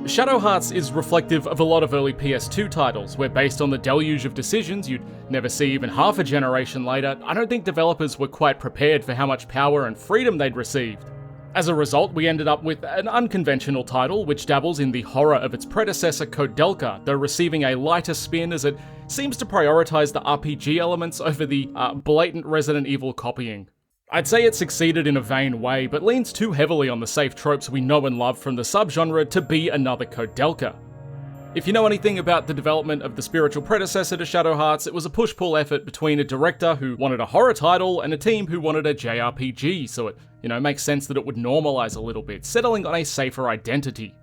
Shadow Hearts is reflective of a lot of early PS2 titles, where based on the deluge of decisions you'd never see even half a generation later, I don't think developers were quite prepared for how much power and freedom they'd received. As a result, we ended up with an unconventional title which dabbles in the horror of its predecessor Koudelka, though receiving a lighter spin as it seems to prioritize the RPG elements over the blatant Resident Evil copying. I'd say it succeeded in a vain way, but leans too heavily on the safe tropes we know and love from the subgenre to be another Koudelka. If you know anything about the development of the spiritual predecessor to Shadow Hearts, it was a push-pull effort between a director who wanted a horror title and a team who wanted a JRPG, so it, makes sense that it would normalize a little bit, settling on a safer identity.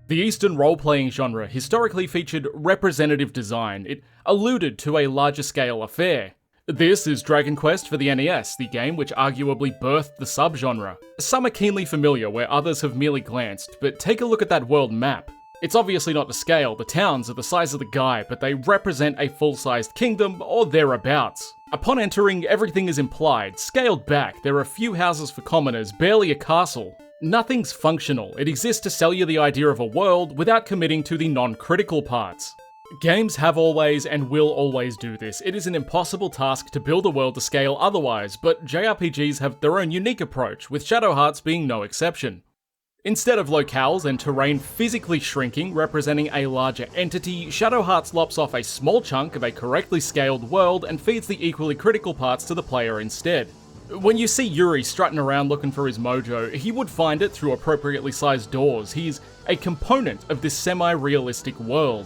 The Eastern role-playing genre historically featured representative design. It alluded to a larger-scale affair. This is Dragon Quest for the NES, the game which arguably birthed the subgenre. Some are keenly familiar where others have merely glanced, but take a look at that world map. It's obviously not to scale, the towns are the size of the guy, but they represent a full-sized kingdom or thereabouts. Upon entering, everything is implied, scaled back, there are few houses for commoners, barely a castle. Nothing's functional, it exists to sell you the idea of a world without committing to the non-critical parts. Games have always and will always do this. It is an impossible task to build a world to scale otherwise, but JRPGs have their own unique approach, with Shadow Hearts being no exception. Instead of locales and terrain physically shrinking, representing a larger entity, Shadow Hearts lops off a small chunk of a correctly scaled world and feeds the equally critical parts to the player instead. When you see Yuri strutting around looking for his mojo, he would find it through appropriately sized doors. He's a component of this semi-realistic world.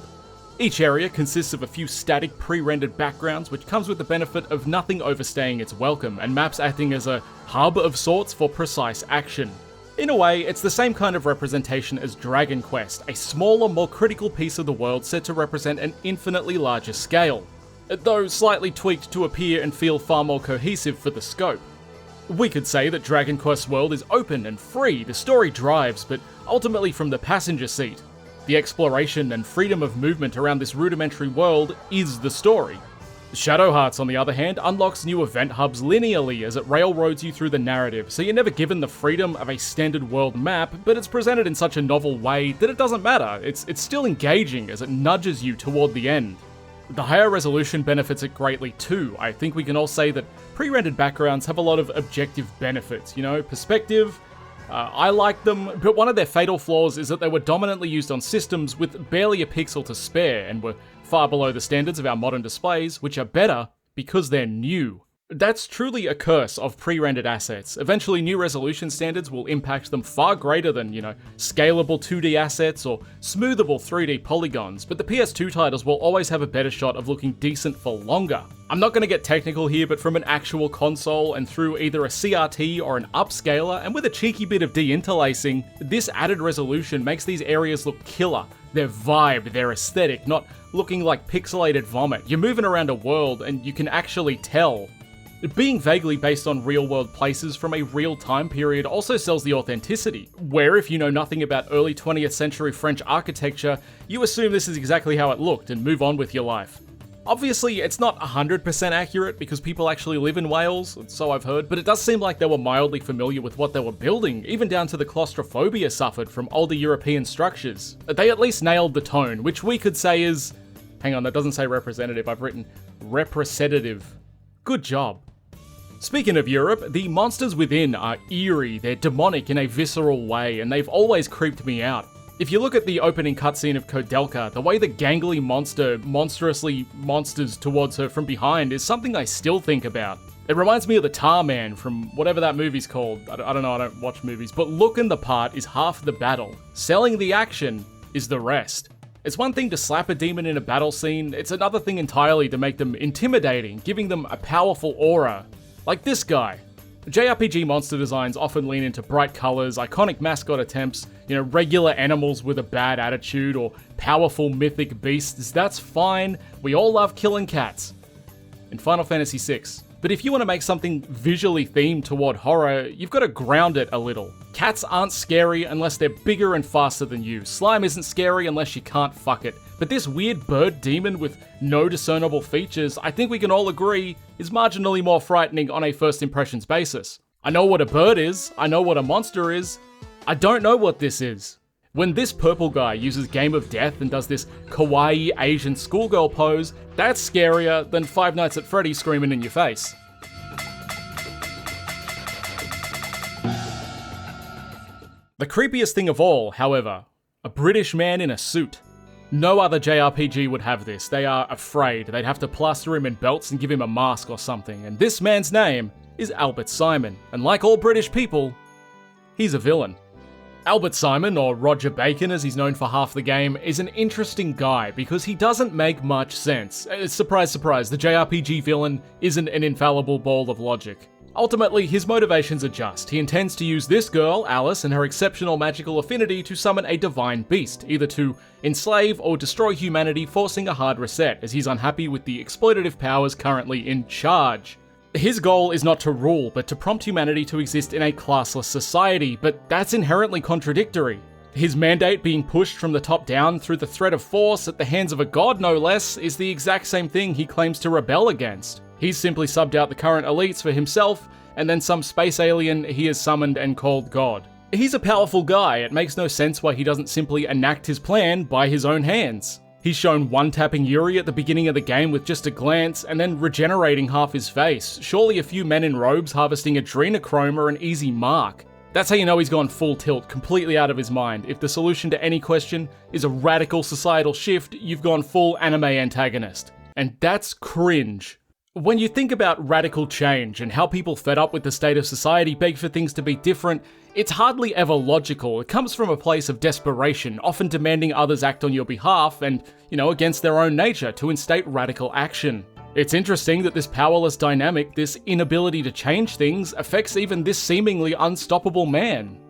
Each area consists of a few static pre-rendered backgrounds, which comes with the benefit of nothing overstaying its welcome, and maps acting as a hub of sorts for precise action. In a way, it's the same kind of representation as Dragon Quest, a smaller, more critical piece of the world set to represent an infinitely larger scale, though slightly tweaked to appear and feel far more cohesive for the scope. We could say that Dragon Quest's world is open and free, the story drives, but ultimately from the passenger seat. The exploration and freedom of movement around this rudimentary world is the story. Shadow Hearts, on the other hand, unlocks new event hubs linearly as it railroads you through the narrative, so you're never given the freedom of a standard world map, but it's presented in such a novel way that it doesn't matter, it's still engaging as it nudges you toward the end. The higher resolution benefits it greatly too. I think we can all say that pre-rendered backgrounds have a lot of objective benefits, perspective. I like them, but one of their fatal flaws is that they were dominantly used on systems with barely a pixel to spare and were far below the standards of our modern displays, which are better because they're new. That's truly a curse of pre-rendered assets. Eventually, new resolution standards will impact them far greater than, scalable 2D assets or smoothable 3D polygons, but the PS2 titles will always have a better shot of looking decent for longer. I'm not going to get technical here, but from an actual console and through either a CRT or an upscaler, and with a cheeky bit of de-interlacing, this added resolution makes these areas look killer. Their vibe, their aesthetic, not looking like pixelated vomit. You're moving around a world and you can actually tell. Being vaguely based on real-world places from a real time period also sells the authenticity, where if you know nothing about early 20th century French architecture, you assume this is exactly how it looked and move on with your life. Obviously, it's not 100% accurate because people actually live in Wales, so I've heard, but it does seem like they were mildly familiar with what they were building, even down to the claustrophobia suffered from older European structures. They at least nailed the tone, which we could say is... Hang on, that doesn't say representative, I've written representative. Good job. Speaking of Europe, the monsters within are eerie, they're demonic in a visceral way, and they've always creeped me out. If you look at the opening cutscene of Koudelka, the way the gangly monster monstrously monsters towards her from behind is something I still think about. It reminds me of the Tar Man from whatever that movie's called. I don't know, I don't watch movies, but looking the part is half the battle. Selling the action is the rest. It's one thing to slap a demon in a battle scene, it's another thing entirely to make them intimidating, giving them a powerful aura. Like this guy. JRPG monster designs often lean into bright colors, iconic mascot attempts, regular animals with a bad attitude, or powerful mythic beasts. That's fine, we all love killing cats. In Final Fantasy VI. But if you want to make something visually themed toward horror, you've got to ground it a little. Cats aren't scary unless they're bigger and faster than you. Slime isn't scary unless you can't fuck it. But this weird bird demon with no discernible features, I think we can all agree, is marginally more frightening on a first impressions basis. I know what a bird is, I know what a monster is, I don't know what this is. When this purple guy uses Game of Death and does this kawaii Asian schoolgirl pose, that's scarier than Five Nights at Freddy's screaming in your face. The creepiest thing of all, however, a British man in a suit. No other JRPG would have this. They are afraid. They'd have to plaster him in belts and give him a mask or something. And this man's name is Albert Simon. And like all British people, he's a villain. Albert Simon, or Roger Bacon as he's known for half the game, is an interesting guy because he doesn't make much sense. Surprise, surprise, the JRPG villain isn't an infallible ball of logic. Ultimately, his motivations are just. He intends to use this girl, Alice, and her exceptional magical affinity to summon a divine beast, either to enslave or destroy humanity, forcing a hard reset, as he's unhappy with the exploitative powers currently in charge. His goal is not to rule, but to prompt humanity to exist in a classless society, but that's inherently contradictory. His mandate being pushed from the top down through the threat of force at the hands of a god no less is the exact same thing he claims to rebel against. He's simply subbed out the current elites for himself, and then some space alien he has summoned and called God. He's a powerful guy, it makes no sense why he doesn't simply enact his plan by his own hands. He's shown one-tapping Yuri at the beginning of the game with just a glance, and then regenerating half his face. Surely a few men in robes harvesting adrenochrome are an easy mark. That's how you know he's gone full tilt, completely out of his mind. If the solution to any question is a radical societal shift, you've gone full anime antagonist. And that's cringe. When you think about radical change and how people fed up with the state of society beg for things to be different, it's hardly ever logical. It comes from a place of desperation, often demanding others act on your behalf and, against their own nature to instate radical action. It's interesting that this powerless dynamic, this inability to change things, affects even this seemingly unstoppable man.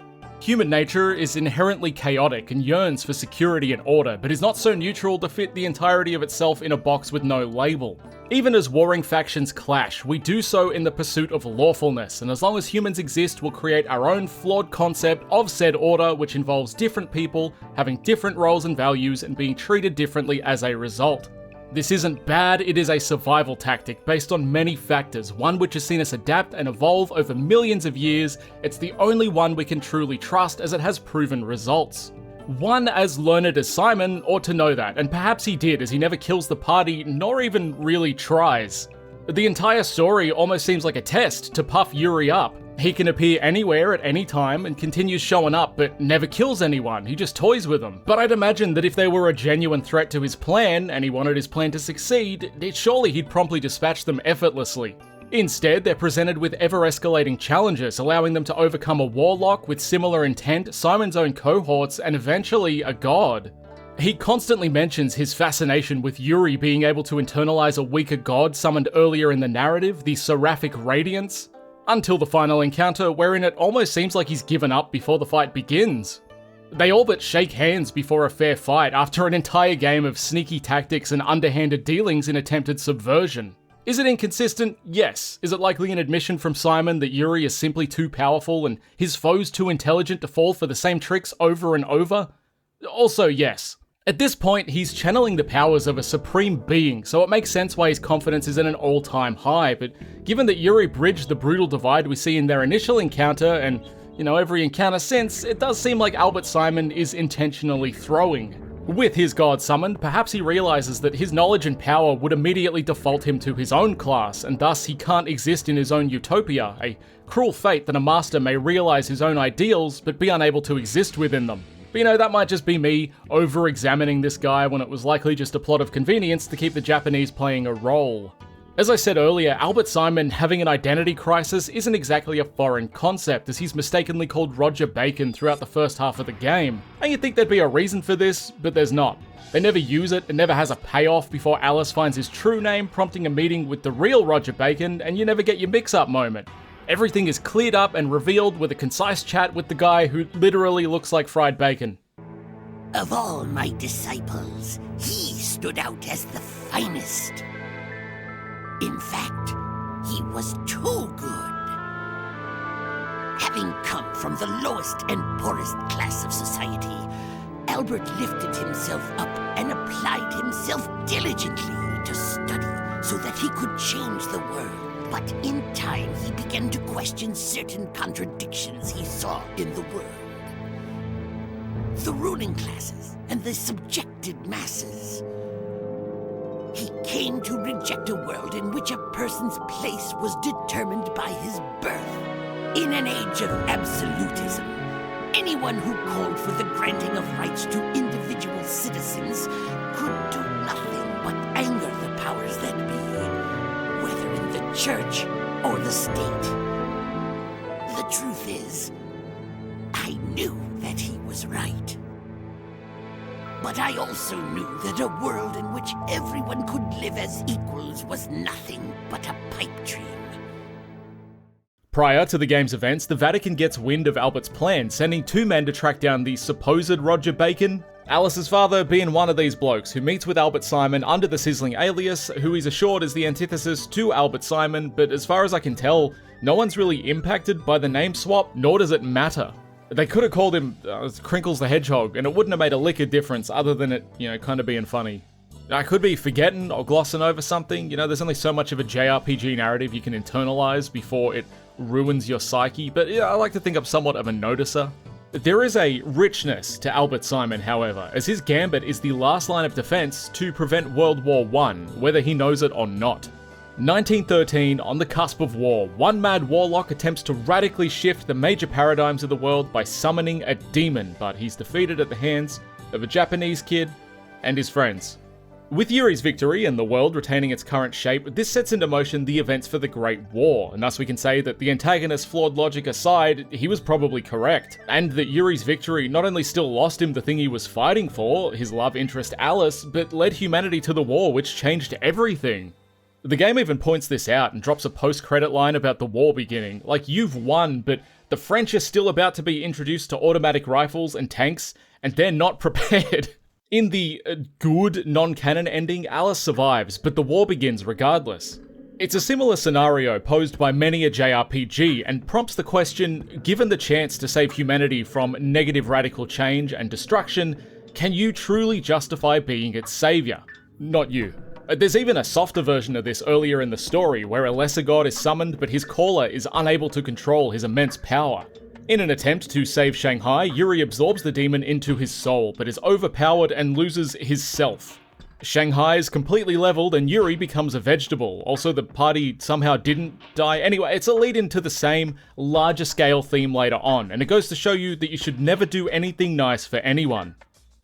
Human nature is inherently chaotic and yearns for security and order, but is not so neutral to fit the entirety of itself in a box with no label. Even as warring factions clash, we do so in the pursuit of lawfulness, and as long as humans exist, we'll create our own flawed concept of said order, which involves different people having different roles and values and being treated differently as a result. This isn't bad, it is a survival tactic based on many factors, one which has seen us adapt and evolve over millions of years. It's the only one we can truly trust as it has proven results. One as learned as Simon ought to know that, and perhaps he did, as he never kills the party, nor even really tries. The entire story almost seems like a test to puff Yuri up. He can appear anywhere at any time and continues showing up, but never kills anyone, he just toys with them. But I'd imagine that if they were a genuine threat to his plan, and he wanted his plan to succeed, surely he'd promptly dispatch them effortlessly. Instead, they're presented with ever-escalating challenges, allowing them to overcome a warlock with similar intent, Simon's own cohorts, and eventually a god. He constantly mentions his fascination with Yuri being able to internalize a weaker god summoned earlier in the narrative, the Seraphic Radiance, until the final encounter wherein it almost seems like he's given up before the fight begins. They all but shake hands before a fair fight after an entire game of sneaky tactics and underhanded dealings in attempted subversion. Is it inconsistent? Yes. Is it likely an admission from Simon that Yuri is simply too powerful and his foes too intelligent to fall for the same tricks over and over? Also yes. At this point, he's channeling the powers of a supreme being, so it makes sense why his confidence is at an all-time high, but given that Yuri bridged the brutal divide we see in their initial encounter, and, every encounter since, it does seem like Albert Simon is intentionally throwing. With his god summoned, perhaps he realizes that his knowledge and power would immediately default him to his own class, and thus he can't exist in his own utopia, a cruel fate that a master may realize his own ideals, but be unable to exist within them. But that might just be me over-examining this guy when it was likely just a plot of convenience to keep the Japanese playing a role. As I said earlier, Albert Simon having an identity crisis isn't exactly a foreign concept, as he's mistakenly called Roger Bacon throughout the first half of the game. And you'd think there'd be a reason for this, but there's not. They never use it, never has a payoff before Alice finds his true name, prompting a meeting with the real Roger Bacon, and you never get your mix-up moment. Everything is cleared up and revealed with a concise chat with the guy who literally looks like fried bacon. Of all my disciples, he stood out as the finest. In fact, he was too good. Having come from the lowest and poorest class of society, Albert lifted himself up and applied himself diligently to study so that he could change the world. But in time, he began to question certain contradictions he saw in the world. the ruling classes, and the subjected masses. He came to reject a world in which a person's place was determined by his birth. In an age of absolutism, anyone who called for the granting of rights to individual citizens could do nothing but anger the powers that be, whether in the church or the state. The truth is, I knew that he was right. But I also knew that a world in which everyone could live as equals was nothing but a pipe dream. Prior to the game's events, the Vatican gets wind of Albert's plan, sending 2 men to track down the supposed Roger Bacon, Alice's father being one of these blokes who meets with Albert Simon under the sizzling alias, who is assured is the antithesis to Albert Simon, but as far as I can tell, no one's really impacted by the name swap, nor does it matter. They could have called him Crinkles the Hedgehog, and it wouldn't have made a lick of difference other than it, kind of being funny. I could be forgetting or glossing over something, there's only so much of a JRPG narrative you can internalize before it ruins your psyche, but I like to think I'm somewhat of a noticer. There is a richness to Albert Simon, however, as his gambit is the last line of defense to prevent World War I, whether he knows it or not. 1913, on the cusp of war, one mad warlock attempts to radically shift the major paradigms of the world by summoning a demon, but he's defeated at the hands of a Japanese kid and his friends. With Yuri's victory and the world retaining its current shape, this sets into motion the events for the Great War, and thus we can say that the antagonist's flawed logic aside, he was probably correct, and that Yuri's victory not only still lost him the thing he was fighting for, his love interest Alice, but led humanity to the war which changed everything. The game even points this out and drops a post-credit line about the war beginning, like you've won, but the French are still about to be introduced to automatic rifles and tanks, and they're not prepared. In the good non-canon ending, Alice survives, but the war begins regardless. It's a similar scenario posed by many a JRPG and prompts the question, given the chance to save humanity from negative radical change and destruction, can you truly justify being its savior? Not you. There's even a softer version of this earlier in the story, where a lesser god is summoned but his caller is unable to control his immense power. In an attempt to save Shanghai, Yuri absorbs the demon into his soul, but is overpowered and loses his self. Shanghai is completely leveled and Yuri becomes a vegetable. Also, the party somehow didn't die. Anyway, it's a lead into the same, larger scale theme later on, and it goes to show you that you should never do anything nice for anyone.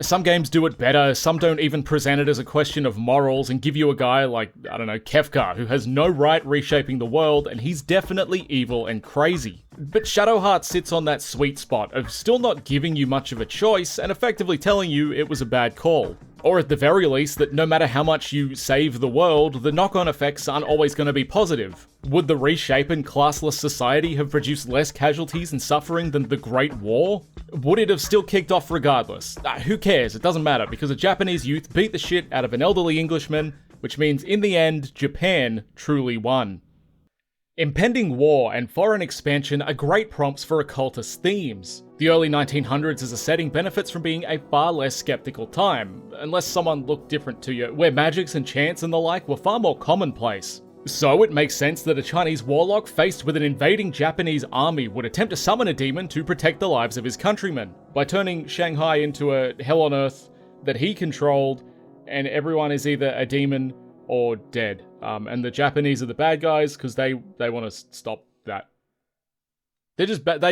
Some games do it better, some don't even present it as a question of morals and give you a guy like, Kefka, who has no right reshaping the world, and he's definitely evil and crazy. But Shadow Heart sits on that sweet spot of still not giving you much of a choice and effectively telling you it was a bad call. Or at the very least, that no matter how much you save the world, the knock-on effects aren't always going to be positive. Would the reshapen, classless society have produced less casualties and suffering than the Great War? Would it have still kicked off regardless? Who cares? It doesn't matter, because a Japanese youth beat the shit out of an elderly Englishman, which means in the end, Japan truly won. Impending war and foreign expansion are great prompts for occultist themes. The early 1900s as a setting benefits from being a far less skeptical time, unless someone looked different to you, where magics and chants and the like were far more commonplace. So it makes sense that a Chinese warlock faced with an invading Japanese army would attempt to summon a demon to protect the lives of his countrymen, by turning Shanghai into a hell on earth that he controlled, and everyone is either a demon or dead. And the Japanese are the bad guys because they want to stop that. They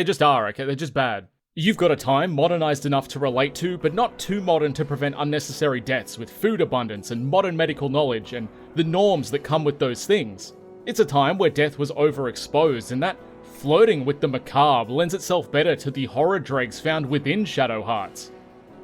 just are, okay? They're just bad. You've got a time modernized enough to relate to, but not too modern to prevent unnecessary deaths, with food abundance and modern medical knowledge and the norms that come with those things. It's a time where death was overexposed, and that flirting with the macabre lends itself better to the horror dregs found within Shadow Hearts.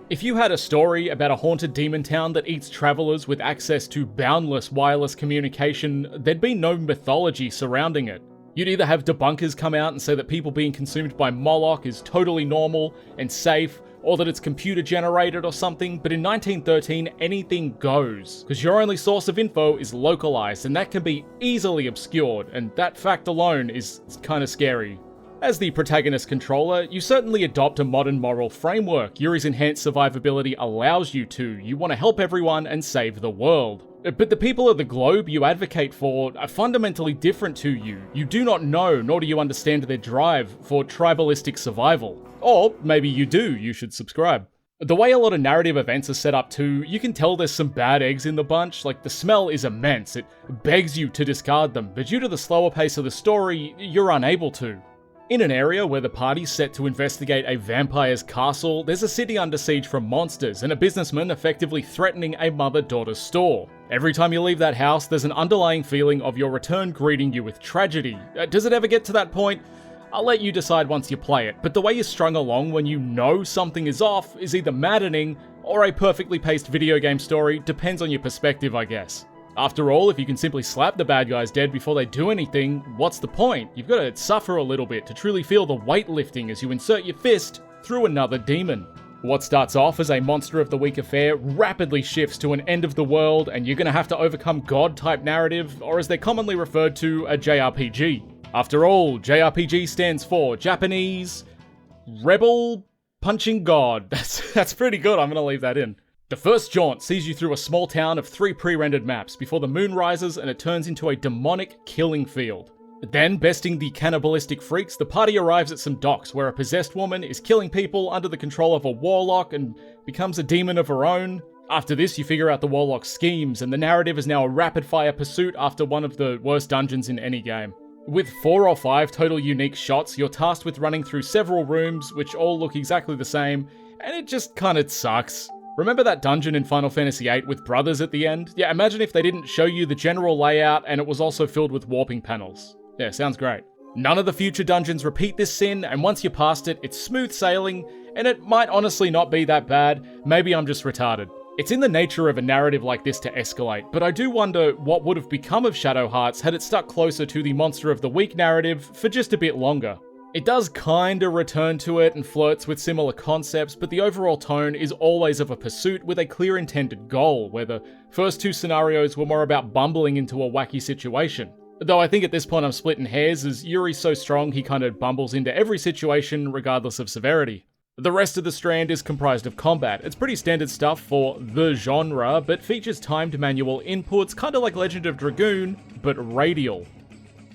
If you had a story about a haunted demon town that eats travelers with access to boundless wireless communication, there'd be no mythology surrounding it. You'd either have debunkers come out and say that people being consumed by Moloch is totally normal and safe, or that it's computer generated or something, but in 1913 anything goes, because your only source of info is localized, and that can be easily obscured, and that fact alone is kind of scary. As the protagonist controller, you certainly adopt a modern moral framework. Yuri's enhanced survivability allows you to. You want to help everyone and save the world. But the people of the globe you advocate for are fundamentally different to you. You do not know, nor do you understand their drive for tribalistic survival. Or maybe you do, you should subscribe. The way a lot of narrative events are set up too, you can tell there's some bad eggs in the bunch. Like, the smell is immense, it begs you to discard them, but due to the slower pace of the story, you're unable to. In an area where the party's set to investigate a vampire's castle, there's a city under siege from monsters and a businessman effectively threatening a mother-daughter store. Every time you leave that house, there's an underlying feeling of your return greeting you with tragedy. Does it ever get to that point? I'll let you decide once you play it, but the way you're strung along when you know something is off is either maddening or a perfectly paced video game story, depends on your perspective, I guess. After all, if you can simply slap the bad guys dead before they do anything, what's the point? You've got to suffer a little bit to truly feel the weight lifting as you insert your fist through another demon. What starts off as a Monster of the Week affair rapidly shifts to an end of the world, and you're going to have to overcome God-type narrative, or as they're commonly referred to, a JRPG. After all, JRPG stands for Japanese Rebel Punching God. That's pretty good, I'm gonna leave that in. The first jaunt sees you through a small town of 3 pre-rendered maps before the moon rises and it turns into a demonic killing field. Then, besting the cannibalistic freaks, the party arrives at some docks where a possessed woman is killing people under the control of a warlock and becomes a demon of her own. After this, you figure out the warlock's schemes, and the narrative is now a rapid-fire pursuit after one of the worst dungeons in any game. With 4 or 5 total unique shots, you're tasked with running through several rooms, which all look exactly the same, and it just kinda sucks. Remember that dungeon in Final Fantasy VIII with brothers at the end? Yeah, imagine if they didn't show you the general layout and it was also filled with warping panels. Yeah, sounds great. None of the future dungeons repeat this sin, and once you're past it, it's smooth sailing, and it might honestly not be that bad. Maybe I'm just retarded. It's in the nature of a narrative like this to escalate, but I do wonder what would have become of Shadow Hearts had it stuck closer to the Monster of the Week narrative for just a bit longer. It does kinda return to it and flirts with similar concepts, but the overall tone is always of a pursuit with a clear intended goal, where the first 2 scenarios were more about bumbling into a wacky situation. Though I think at this point I'm splitting hairs, as Yuri's so strong he kinda bumbles into every situation regardless of severity. The rest of the strand is comprised of combat. It's pretty standard stuff for the genre, but features timed manual inputs, kinda like Legend of Dragoon, but radial.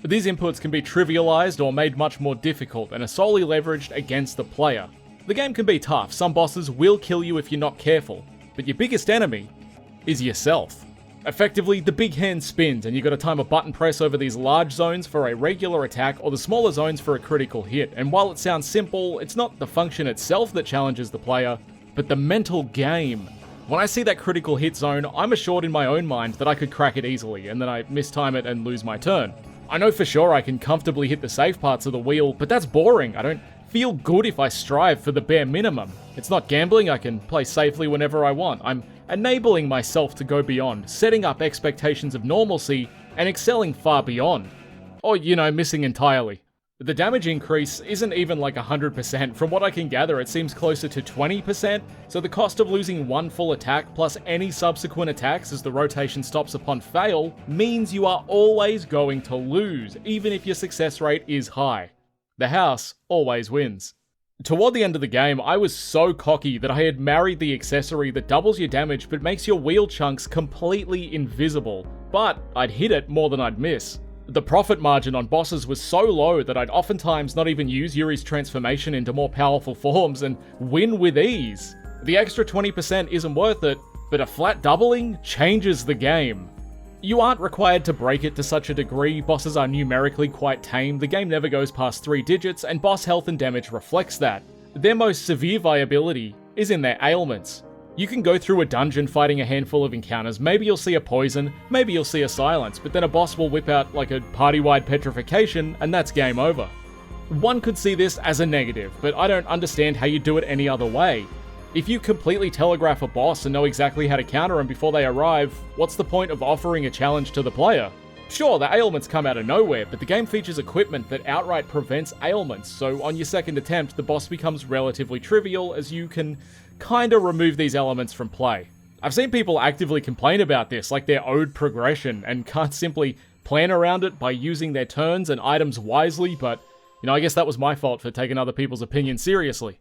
These inputs can be trivialized or made much more difficult and are solely leveraged against the player. The game can be tough, some bosses will kill you if you're not careful, but your biggest enemy is yourself. Effectively, the big hand spins and you gotta time a button press over these large zones for a regular attack or the smaller zones for a critical hit, and while it sounds simple, it's not the function itself that challenges the player, but the mental game. When I see that critical hit zone, I'm assured in my own mind that I could crack it easily, and then I mistime it and lose my turn. I know for sure I can comfortably hit the safe parts of the wheel, but that's boring. I don't feel good if I strive for the bare minimum. It's not gambling, I can play safely whenever I want. I'm enabling myself to go beyond, setting up expectations of normalcy, and excelling far beyond. Or, missing entirely. The damage increase isn't even like 100%. From what I can gather, it seems closer to 20%, so the cost of losing one full attack plus any subsequent attacks as the rotation stops upon fail means you are always going to lose, even if your success rate is high. The house always wins. Toward the end of the game, I was so cocky that I had married the accessory that doubles your damage but makes your wheel chunks completely invisible, but I'd hit it more than I'd miss. The profit margin on bosses was so low that I'd oftentimes not even use Yuri's transformation into more powerful forms and win with ease. The extra 20% isn't worth it, but a flat doubling changes the game. You aren't required to break it to such a degree, bosses are numerically quite tame, the game never goes past 3 digits, and boss health and damage reflects that. Their most severe viability is in their ailments. You can go through a dungeon fighting a handful of encounters, maybe you'll see a poison, maybe you'll see a silence, but then a boss will whip out like a party-wide petrification, and that's game over. One could see this as a negative, but I don't understand how you do it any other way. If you completely telegraph a boss and know exactly how to counter them before they arrive, what's the point of offering a challenge to the player? Sure, the ailments come out of nowhere, but the game features equipment that outright prevents ailments, so on your second attempt, the boss becomes relatively trivial as you can kinda remove these elements from play. I've seen people actively complain about this, like they're owed progression, and can't simply plan around it by using their turns and items wisely, but, I guess that was my fault for taking other people's opinions seriously.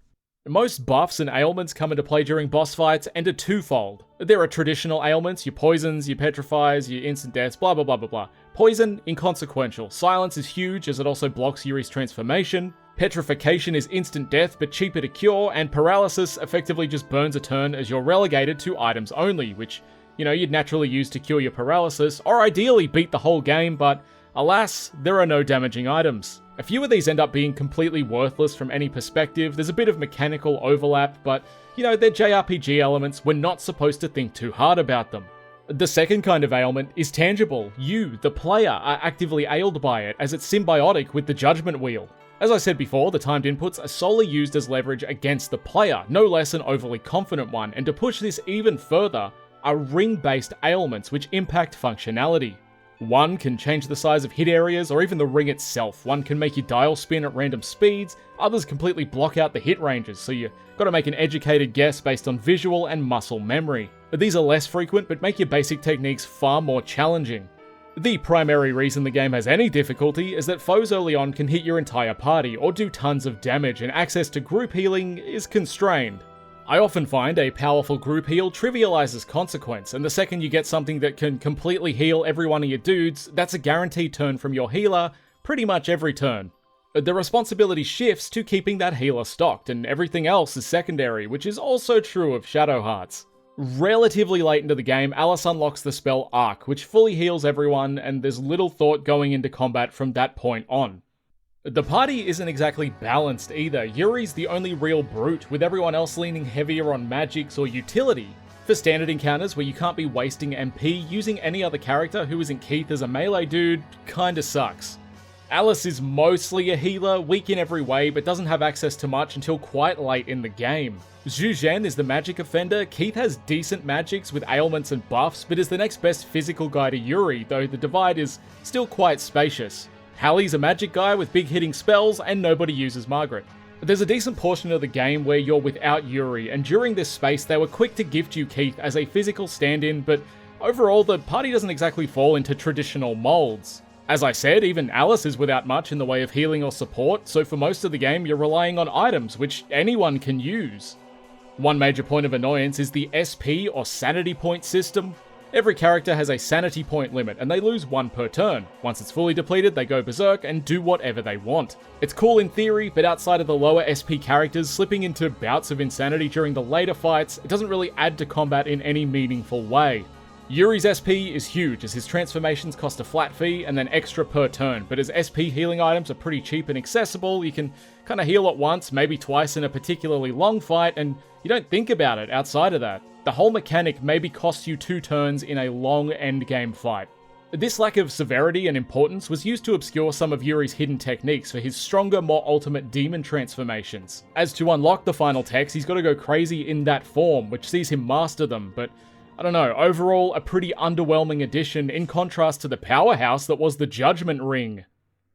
Most buffs and ailments come into play during boss fights and are twofold. There are traditional ailments, your poisons, your petrifies, your instant deaths, blah blah blah blah blah. Poison, inconsequential. Silence is huge as it also blocks Yuri's transformation. Petrification is instant death but cheaper to cure, and paralysis effectively just burns a turn as you're relegated to items only, which, you'd naturally use to cure your paralysis, or ideally beat the whole game, but alas, there are no damaging items. A few of these end up being completely worthless from any perspective. There's a bit of mechanical overlap, but, they're JRPG elements, we're not supposed to think too hard about them. The second kind of ailment is tangible. You, the player, are actively ailed by it, as it's symbiotic with the Judgment Wheel. As I said before, the timed inputs are solely used as leverage against the player, no less an overly confident one, and to push this even further, are ring-based ailments which impact functionality. One can change the size of hit areas or even the ring itself. One can make your dial spin at random speeds, others completely block out the hit ranges, so you gotta make an educated guess based on visual and muscle memory. These are less frequent but make your basic techniques far more challenging. The primary reason the game has any difficulty is that foes early on can hit your entire party or do tons of damage, and access to group healing is constrained. I often find a powerful group heal trivializes consequence, and the second you get something that can completely heal every one of your dudes, that's a guaranteed turn from your healer pretty much every turn. The responsibility shifts to keeping that healer stocked, and everything else is secondary, which is also true of Shadow Hearts. Relatively late into the game, Alice unlocks the spell Arc, which fully heals everyone, and there's little thought going into combat from that point on. The party isn't exactly balanced either. Yuri's the only real brute, with everyone else leaning heavier on magics or utility. For standard encounters where you can't be wasting MP, using any other character who isn't Keith as a melee dude kinda sucks. Alice is mostly a healer, weak in every way, but doesn't have access to much until quite late in the game. Zhu Zhen is the magic offender. Keith has decent magics with ailments and buffs, but is the next best physical guy to Yuri, though the divide is still quite spacious. Hallie's a magic guy with big hitting spells, and nobody uses Margaret. There's a decent portion of the game where you're without Yuri, and during this space they were quick to gift you Keith as a physical stand-in, but overall the party doesn't exactly fall into traditional molds. As I said, even Alice is without much in the way of healing or support, so for most of the game you're relying on items, which anyone can use. One major point of annoyance is the SP or sanity point system. Every character has a sanity point limit, and they lose one per turn. Once it's fully depleted, they go berserk and do whatever they want. It's cool in theory, but outside of the lower SP characters, slipping into bouts of insanity during the later fights, it doesn't really add to combat in any meaningful way. Yuri's SP is huge, as his transformations cost a flat fee and then extra per turn, but as SP healing items are pretty cheap and accessible, you can kinda heal at once, maybe twice in a particularly long fight, and you don't think about it outside of that. The whole mechanic maybe costs you 2 turns in a long endgame fight. This lack of severity and importance was used to obscure some of Yuri's hidden techniques for his stronger, more ultimate demon transformations. As to unlock the final techs, he's gotta go crazy in that form, which sees him master them, but I don't know, overall a pretty underwhelming addition in contrast to the powerhouse that was the Judgment Ring.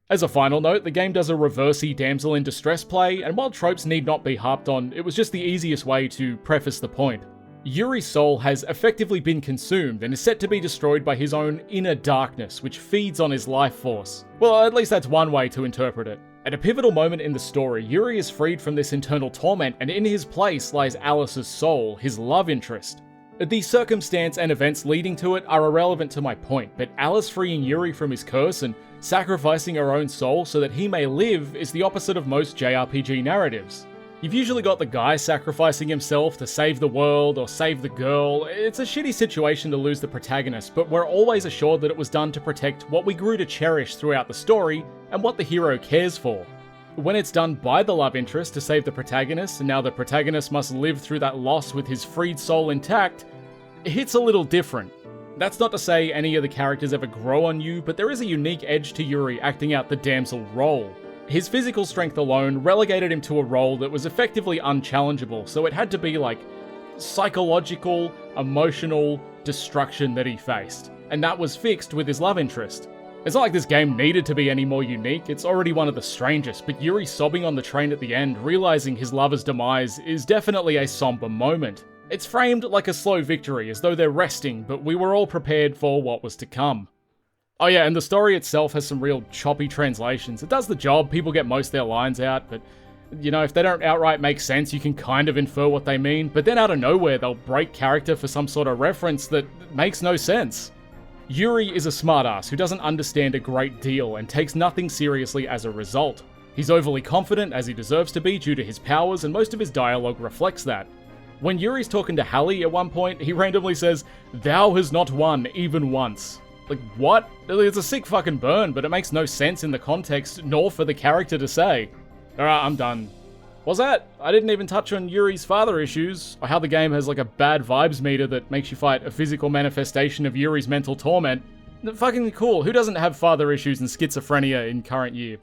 As a final note, the game does a reversey damsel in distress play, and while tropes need not be harped on, it was just the easiest way to preface the point. Yuri's soul has effectively been consumed and is set to be destroyed by his own inner darkness, which feeds on his life force. Well, at least that's one way to interpret it. At a pivotal moment in the story, Yuri is freed from this internal torment, and in his place lies Alice's soul, his love interest. The circumstance and events leading to it are irrelevant to my point, but Alice freeing Yuri from his curse and sacrificing her own soul so that he may live is the opposite of most JRPG narratives. You've usually got the guy sacrificing himself to save the world or save the girl. It's a shitty situation to lose the protagonist, but we're always assured that it was done to protect what we grew to cherish throughout the story and what the hero cares for. When it's done by the love interest to save the protagonist, and now the protagonist must live through that loss with his freed soul intact, it hits a little different. That's not to say any of the characters ever grow on you, but there is a unique edge to Yuri acting out the damsel role. His physical strength alone relegated him to a role that was effectively unchallengeable, so it had to be like psychological, emotional destruction that he faced. And that was fixed with his love interest. It's not like this game needed to be any more unique, it's already one of the strangest, but Yuri sobbing on the train at the end, realizing his lover's demise, is definitely a somber moment. It's framed like a slow victory, as though they're resting, but we were all prepared for what was to come. Oh yeah, and the story itself has some real choppy translations. It does the job, people get most of their lines out, but if they don't outright make sense, you can kind of infer what they mean, but then out of nowhere they'll break character for some sort of reference that makes no sense. Yuri is a smartass who doesn't understand a great deal and takes nothing seriously as a result. He's overly confident, as he deserves to be due to his powers, and most of his dialogue reflects that. When Yuri's talking to Hallie at one point, he randomly says, "Thou has not won, even once." Like, what? It's a sick fucking burn, but it makes no sense in the context, nor for the character to say. Alright, I'm done. What's that? I didn't even touch on Yuri's father issues, or how the game has like a bad vibes meter that makes you fight a physical manifestation of Yuri's mental torment. Fucking cool. Who doesn't have father issues and schizophrenia in current year?